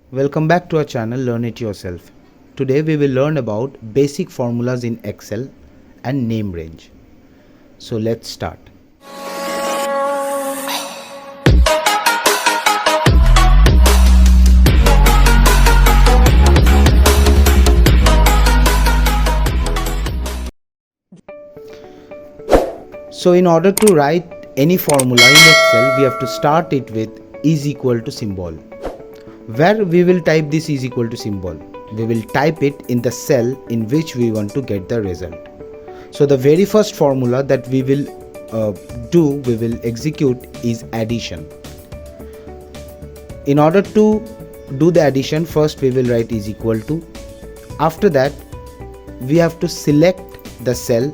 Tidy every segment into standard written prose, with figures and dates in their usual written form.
Welcome back to our channel Learn It Yourself. Today we will learn about basic formulas in Excel and name range. So let's start. So in order to write any formula in Excel, we have to start it with is equal to symbol. Where we will type this is equal to symbol? We will type it in the cell in which we want to get the result. So the very first formula that we will execute is addition. In order to do the addition, first we will write is equal to. After that, we have to select the cell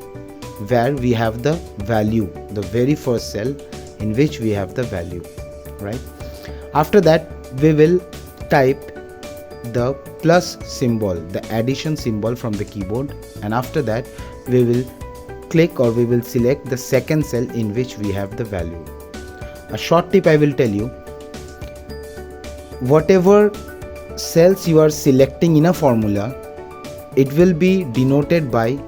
where we have the value, the very first cell in which we have the value, right? After that, we will type the plus symbol, the addition symbol from the keyboard, and after that we will click or we will select the second cell in which we have the value. A short tip I will tell you: whatever cells you are selecting in a formula, it will be denoted by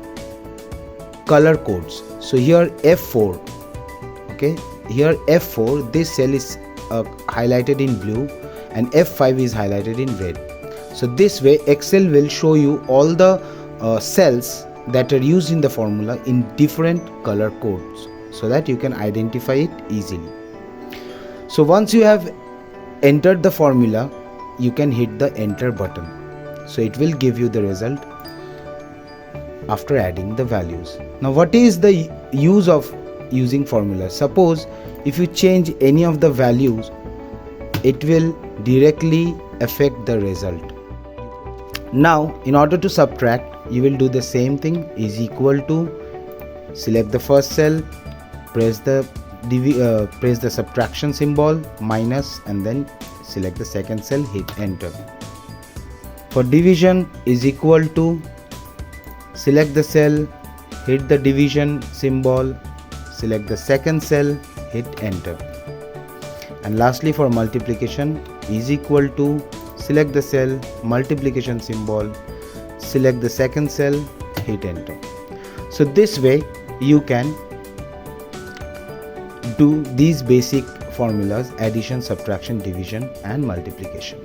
color codes. So here F4, okay, here F4, this cell is highlighted in blue and F5 is highlighted in red. So this way Excel will show you all the cells that are used in the formula in different color codes so that you can identify it easily. So once you have entered the formula, you can hit the enter button. So it will give you the result after adding the values. Now what is the use of using formula? Suppose if you change any of the values, it will directly affect the result. Now in order to subtract, you will do the same thing. Is equal to, select the first cell, press the subtraction symbol, minus, and then select the second cell, hit enter. For division, is equal to, select the cell, hit the division symbol, select the second cell, hit enter. And lastly for multiplication, is equal to, select the cell, multiplication symbol, select the second cell, hit enter. So this way you can do these basic formulas: addition, subtraction, division and multiplication.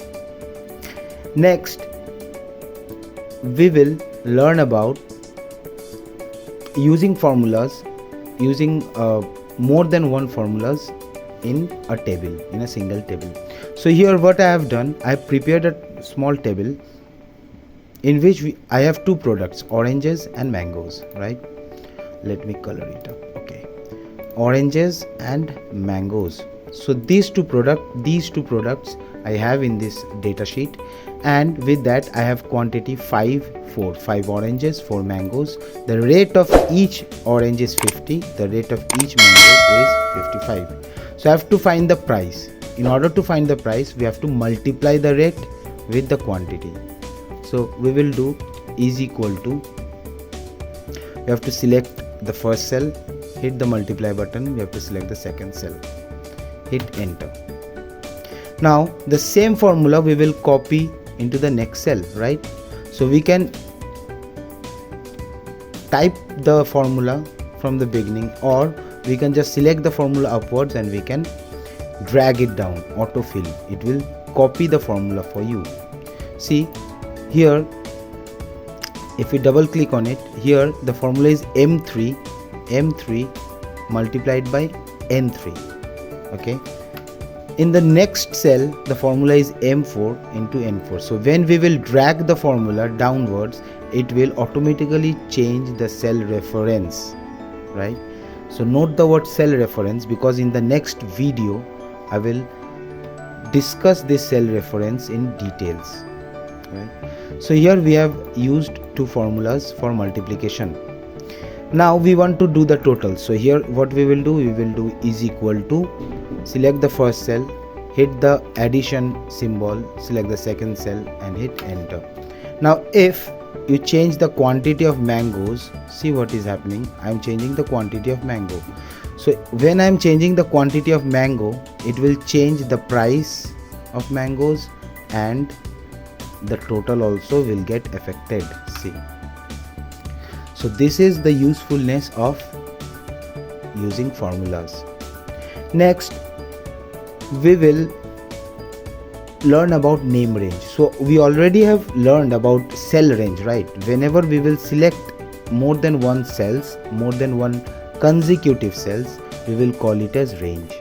Next we will learn about using formulas, using more than one formulas in a table, in a single table. So here what I have done, I have prepared a small table in which I have two products, oranges and mangoes, right? Let me color it up. Okay, oranges and mangoes. So these two products I have in this data sheet, and with that I have quantity 5 oranges, 4 mangoes. The rate of each orange is 50, the rate of each mango is 55. So I have to find the price. In order to find the price, we have to multiply the rate with the quantity. So we will do is equal to, we have to select the first cell, hit the multiply button, we have to select the second cell, hit enter. Now the same formula we will copy into the next cell, right? So we can type the formula from the beginning, or we can just select the formula upwards and we can drag it down, autofill. It will copy the formula for you. See here, if we double click on it, here the formula is M3 multiplied by N3. Okay, in the next cell the formula is M4 into N4. So when we will drag the formula downwards, it will automatically change the cell reference, right? So note the word cell reference, because in the next video I will discuss this cell reference in details, right? So here we have used two formulas for multiplication. Now we want to do the total. So here what we will do, is equal to, select the first cell, hit the addition symbol, select the second cell and hit enter. Now if you change the quantity of mangoes, see what is happening. I am changing the quantity of mango. So when I am changing the quantity of mango, it will change the price of mangoes and the total also will get affected. See, so this is the usefulness of using formulas. Next we will learn about name range. So we already have learned about cell range, right? Whenever we will select more than one cells, more than one consecutive cells, we will call it as range.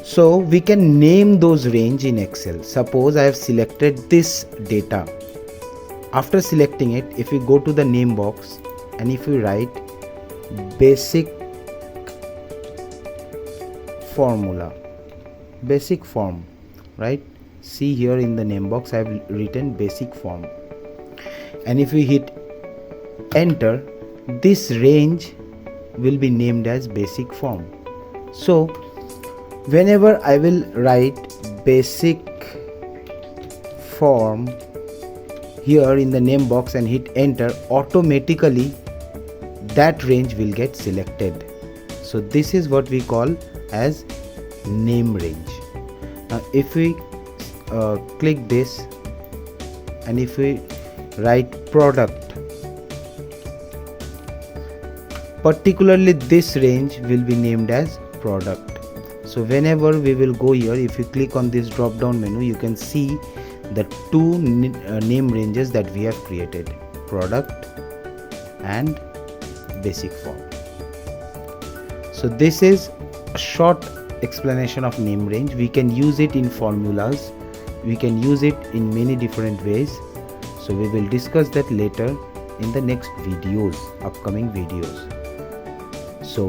So we can name those range in Excel. Suppose I have selected this data. After selecting it, if we go to the name box and if we write basic formula, basic form, right? See here in the name box I have written basic form, and if we hit enter, this range will be named as basic form. So whenever I will write basic form here in the name box and hit enter, automatically that range will get selected. So this is what we call as name range. Now if we click this and if we write product, particularly this range will be named as product. So whenever we will go here, if you click on this drop down menu, you can see the two name ranges that we have created, product and basic form. So this is a short explanation of name range. We can use it in formulas, we can use it in many different ways. So we will discuss that later in the next videos, upcoming videos. So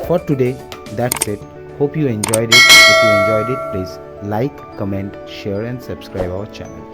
for today, that's it. Hope you enjoyed it. If you enjoyed it, please like, comment, share and subscribe our channel.